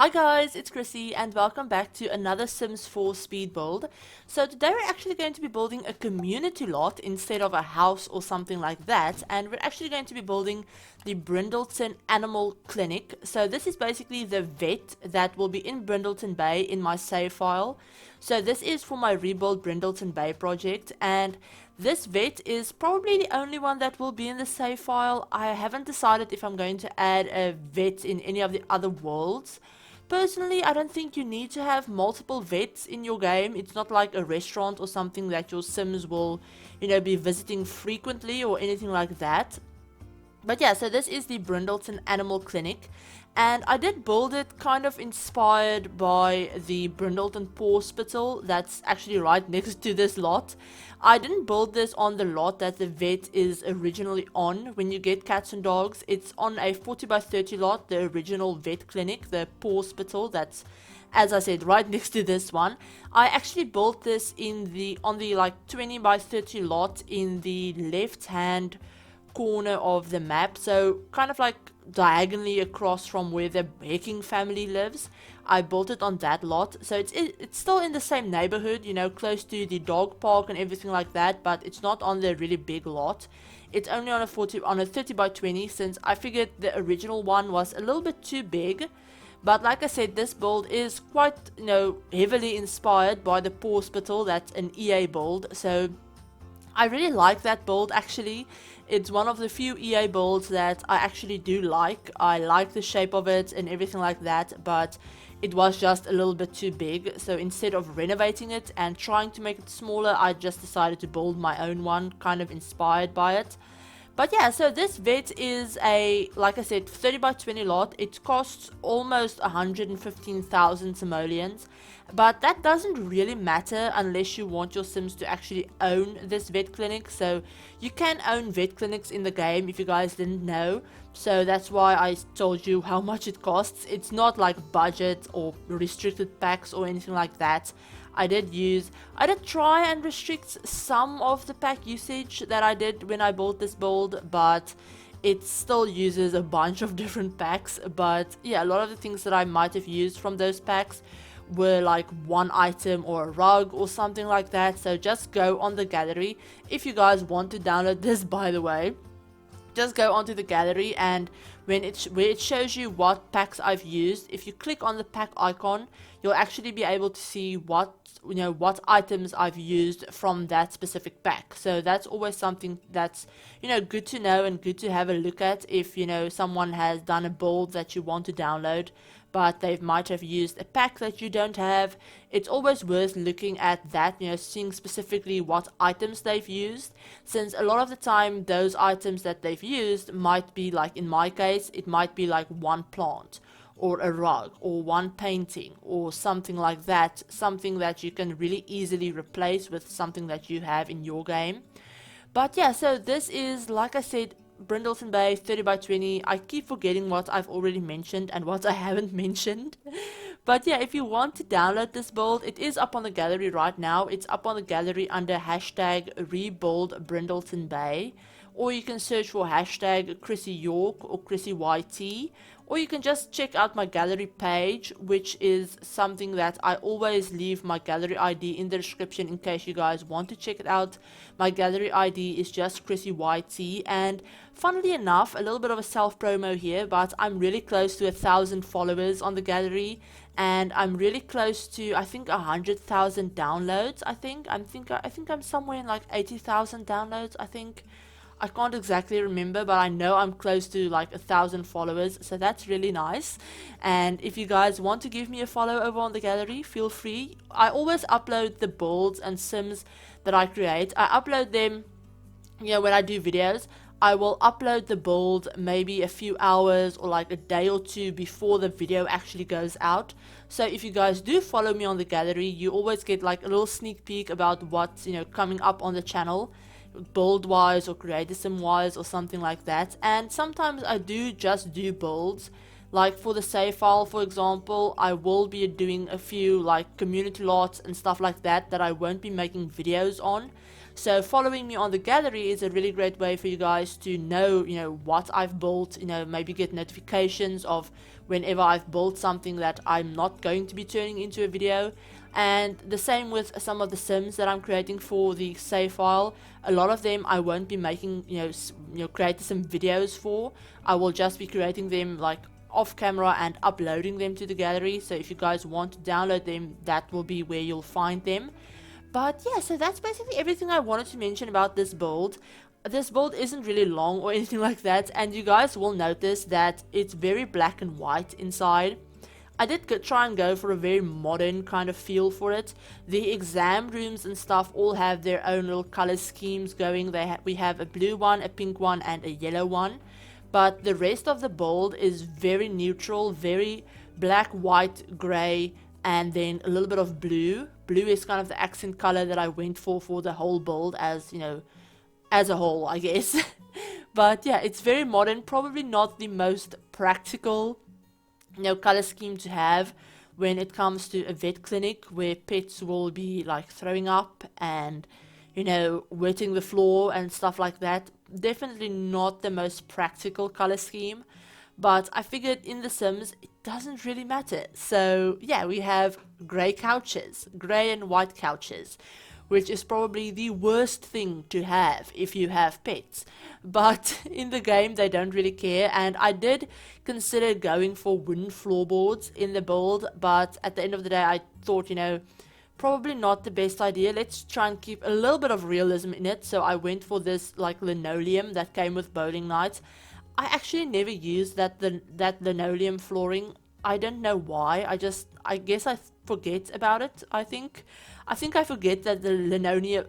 Hi guys, it's Chrissie and welcome back to another Sims 4 speed build. So today we're actually going to be building a community lot instead of a house or something like that, and we're actually going to be building the Brindleton Animal Clinic. So this is basically the vet that will be in Brindleton Bay in my save file. So this is for my Rebuild Brindleton Bay project, and this vet is probably the only one that will be in the save file. I haven't decided if I'm going to add a vet in any of the other worlds. Personally, I don't think you need to have multiple vets in your game. It's not like a restaurant or something that your Sims will, be visiting frequently or anything like that. But yeah, so this is the Brindleton Animal Clinic, and I did build it kind of inspired by the Brindleton Hospital that's actually right next to this lot. I didn't build this on the lot that the vet is originally on. When you get cats and dogs, it's on a 40 by 30 lot, the original vet clinic, the hospital that's, as I said, right next to this one. I actually built this on the like 20 by 30 lot in the left hand corner of the map, so kind of like diagonally across from where the Baking family lives. I built it on that lot, so it's still in the same neighborhood, close to the dog park and everything like that, but it's not on the really big lot. It's only on a 30 by 20, since I figured the original one was a little bit too big. But like I said, this build is quite, heavily inspired by the hospital. That's an EA build, so I really like that build actually. It's one of the few EA builds that I actually do like. I like the shape of it and everything like that, but it was just a little bit too big. So instead of renovating it and trying to make it smaller, I just decided to build my own one, kind of inspired by it. But yeah, so this vet is a, like I said, 30 by 20 lot. It costs almost 115,000 simoleons. But that doesn't really matter unless you want your Sims to actually own this vet clinic. So you can own vet clinics in the game if you guys didn't know. So that's why I told you how much it costs. It's not like budget or restricted packs or anything like that. I did try and restrict some of the pack usage that I did when I built this build, but it still uses a bunch of different packs. But yeah, a lot of the things that I might have used from those packs were like one item or a rug or something like that. So just go on the gallery if you guys want to download this, by the way. Just go onto the gallery, and where it shows you what packs I've used, if you click on the pack icon, you'll actually be able to see what items I've used from that specific pack. So that's always something that's good to know and good to have a look at if someone has done a build that you want to download, but they might have used a pack that you don't have. It's always worth looking at that, seeing specifically what items they've used, since a lot of the time those items that they've used might be, like in my case, it might be like one plant or a rug or one painting or something like that, something that you can really easily replace with something that you have in your game. But yeah, so this is, like I said, Brindleton Bay 30 by 20. I keep forgetting what I've already mentioned and what I haven't mentioned. But yeah, if you want to download this build, it is up on the gallery right now. It's up on the gallery under hashtag Rebuild Brindleton Bay. Or you can search for hashtag ChrissieYork or ChrissieYT. Or you can just check out my gallery page, which is something that I always leave my gallery ID in the description in case you guys want to check it out. My gallery ID is just ChrissieYT, and funnily enough, a little bit of a self-promo here, but I'm really close to 1,000 followers on the gallery, and I'm really close to, I think, 100,000 downloads. I think I'm somewhere in like 80,000 downloads, I think. I can't exactly remember, but I know I'm close to like 1,000 followers, so that's really nice. And if you guys want to give me a follow over on the gallery, feel free. I always upload the builds and sims that I create. I upload them, when I do videos. I will upload the build maybe a few hours or like a day or two before the video actually goes out. So if you guys do follow me on the gallery, you always get like a little sneak peek about what's coming up on the channel, build wise or creator sim wise or something like that. And sometimes I do just do builds Like for the save file, for example, I will be doing a few like community lots and stuff like that that I won't be making videos on. So following me on the gallery is a really great way for you guys to know, what I've built, maybe get notifications of whenever I've built something that I'm not going to be turning into a video. And the same with some of the sims that I'm creating for the save file. A lot of them I won't be making, creating some videos for. I will just be creating them like off camera and uploading them to the gallery. So if you guys want to download them, that will be where you'll find them. But yeah, so that's basically everything I wanted to mention about this build. This build isn't really long or anything like that, and you guys will notice that it's very black and white inside. I did try and go for a very modern kind of feel for it. The exam rooms and stuff all have their own little color schemes going. We have a blue one, a pink one, and a yellow one. But the rest of the build is very neutral, very black, white, grey, and then a little bit of blue. Blue is kind of the accent color that I went for the whole build, as as a whole, I guess. But yeah, it's very modern, probably not the most practical color scheme to have when it comes to a vet clinic where pets will be like throwing up and wetting the floor and stuff like that. Definitely not the most practical color scheme, but I figured in The Sims it doesn't really matter. So yeah, we have grey couches, grey and white couches, which is probably the worst thing to have if you have pets. But in the game they don't really care, and I did consider going for wooden floorboards in the build, but at the end of the day I thought, probably not the best idea. Let's try and keep a little bit of realism in it. So I went for this like linoleum that came with bowling nights. I actually never used that linoleum flooring. I don't know why. I guess I forget about it. I think I forget that the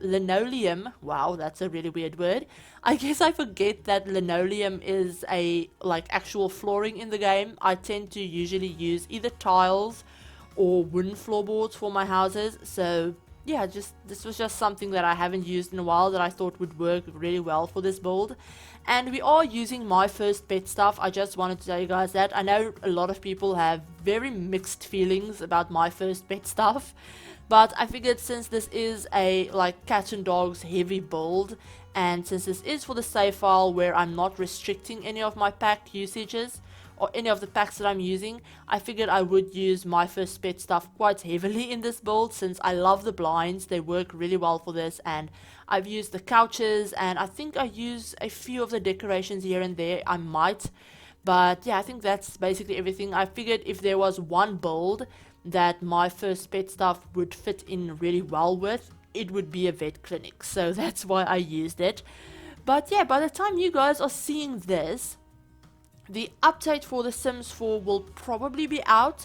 linoleum, wow, that's a really weird word. I guess I forget that linoleum is a like actual flooring in the game. I tend to usually use either tiles or wooden floorboards for my houses. So yeah, this was just something that I haven't used in a while that I thought would work really well for this build. And we are using My First Pet stuff. I just wanted to tell you guys that. I know a lot of people have very mixed feelings about My First Pet stuff, but I figured since this is a like cats and dogs heavy build, and since this is for the save file where I'm not restricting any of my pack usages or any of the packs that I'm using, I figured I would use My First Pet stuff quite heavily in this build since I love the blinds. They work really well for this, and I've used the couches, and I think I use a few of the decorations here and there. I might, but yeah, I think that's basically everything. I figured if there was one build that My First Pet stuff would fit in really well with, it would be a vet clinic, so that's why I used it. But yeah, by the time you guys are seeing this, the update for The Sims 4 will probably be out.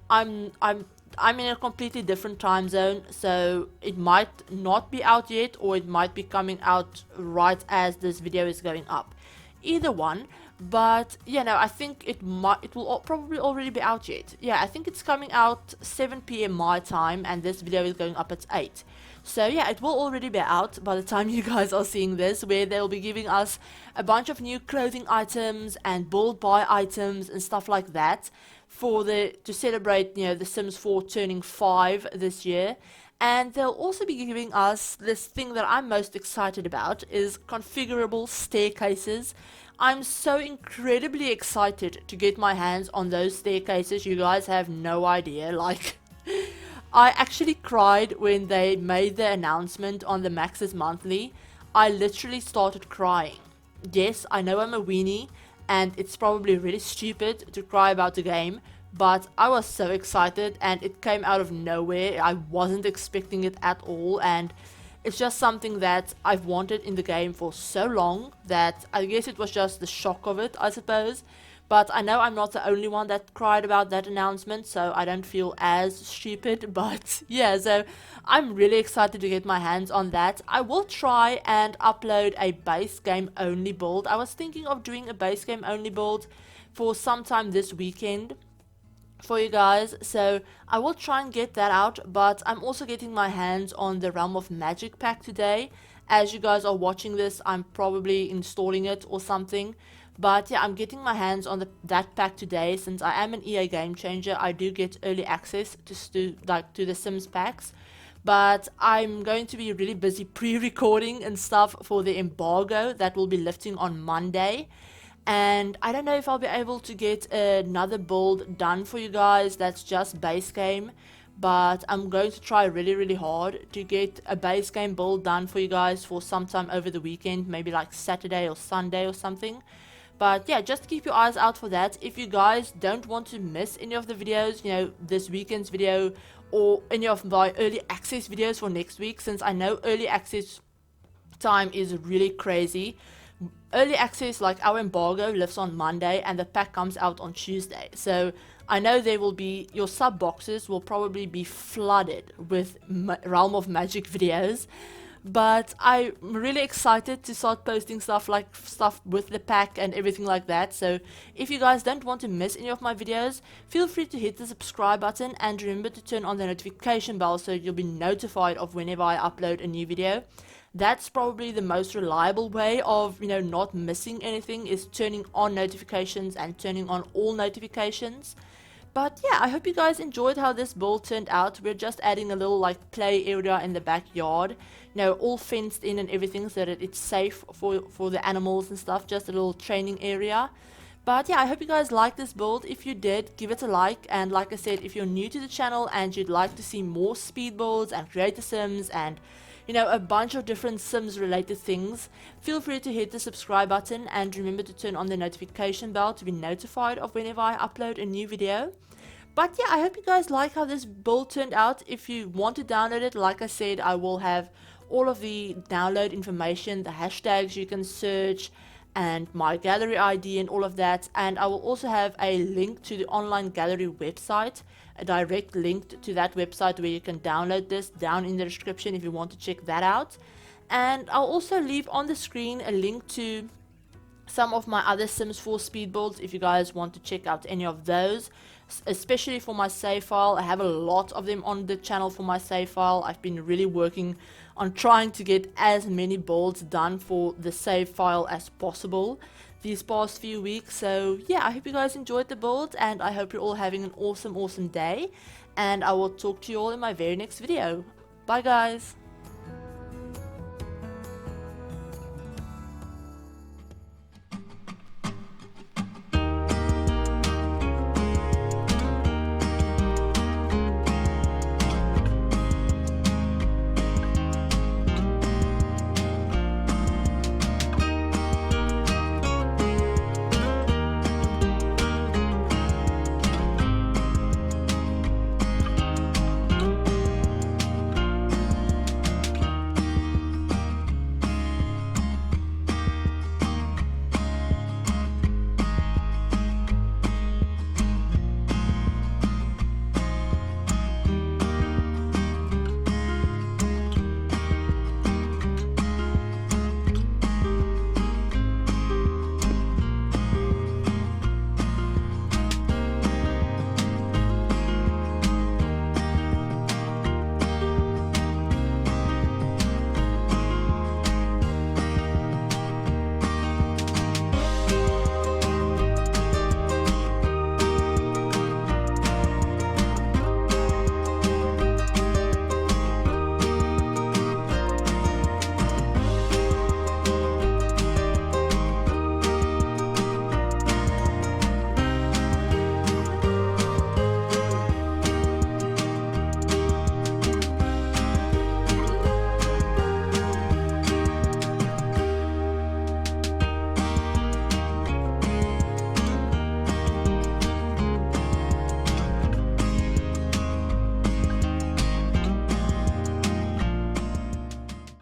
I'm in a completely different time zone, so it might not be out yet, or it might be coming out right as this video is going up. Either one. But I think it will probably already be out yet. Yeah, I think it's coming out 7 p.m. my time, and this video is going up at 8. So yeah, it will already be out by the time you guys are seeing this, where they'll be giving us a bunch of new clothing items and build buy items and stuff like that to celebrate The Sims 4 turning 5 this year. And they'll also be giving us this thing that I'm most excited about, is configurable staircases. I'm so incredibly excited to get my hands on those staircases. You guys have no idea. Like, I actually cried when they made the announcement on the Max's Monthly. I literally started crying. Yes, I know I'm a weenie, and it's probably really stupid to cry about the game, but I was so excited, and it came out of nowhere. I wasn't expecting it at all, and it's just something that I've wanted in the game for so long that I guess it was just the shock of it, I suppose. But I know I'm not the only one that cried about that announcement, so I don't feel as stupid. But yeah, so I'm really excited to get my hands on that. I will try and upload a base game only build. I was thinking of doing a base game only build for sometime this weekend for you guys, so I will try and get that out. But I'm also getting my hands on the Realm of Magic pack today. As you guys are watching this, I'm probably installing it or something. But yeah, I'm getting my hands on that pack today. Since I am an EA game changer, I do get early access to the Sims packs. But I'm going to be really busy pre-recording and stuff for the embargo that will be lifting on Monday. And I don't know if I'll be able to get another build done for you guys that's just base game, but I'm going to try really hard to get a base game build done for you guys for sometime over the weekend, maybe like Saturday or Sunday or something. But yeah, just keep your eyes out for that. If you guys don't want to miss any of the videos, you know, this weekend's video or any of my early access videos for next week, since I know early access time is really crazy. Early access, like our embargo, lifts on Monday and the pack comes out on Tuesday. So I know there will be, your sub boxes will probably be flooded with Realm of Magic videos. But I'm really excited to start posting stuff with the pack and everything like that. So if you guys don't want to miss any of my videos, feel free to hit the subscribe button and remember to turn on the notification bell so you'll be notified of whenever I upload a new video. That's probably the most reliable way of, you know, not missing anything, is turning on notifications and turning on all notifications. But yeah, I hope you guys enjoyed how this build turned out. We're just adding a little like play area in the backyard, you know, all fenced in and everything so that it's safe for the animals and stuff, just a little training area. But yeah, I hope you guys liked this build. If you did, give it a like. And like I said, if you're new to the channel and you'd like to see more speed builds and creator sims and, you know, a bunch of different Sims related things, feel free to hit the subscribe button and remember to turn on the notification bell to be notified of whenever I upload a new video. But yeah, I hope you guys like how this build turned out. If you want to download it, like I said, I will have all of the download information, the hashtags you can search, and my gallery ID and all of that. And I will also have a link to the online gallery website, a direct link to that website where you can download this down in the description if you want to check that out. And I'll also leave on the screen a link to some of my other Sims 4 speed builds if you guys want to check out any of those, especially for my save file. I have a lot of them on the channel for my save file. I've been really working on trying to get as many builds done for the save file as possible these past few weeks. So yeah, I hope you guys enjoyed the build and I hope you're all having an awesome day, and I will talk to you all in my very next video. Bye guys.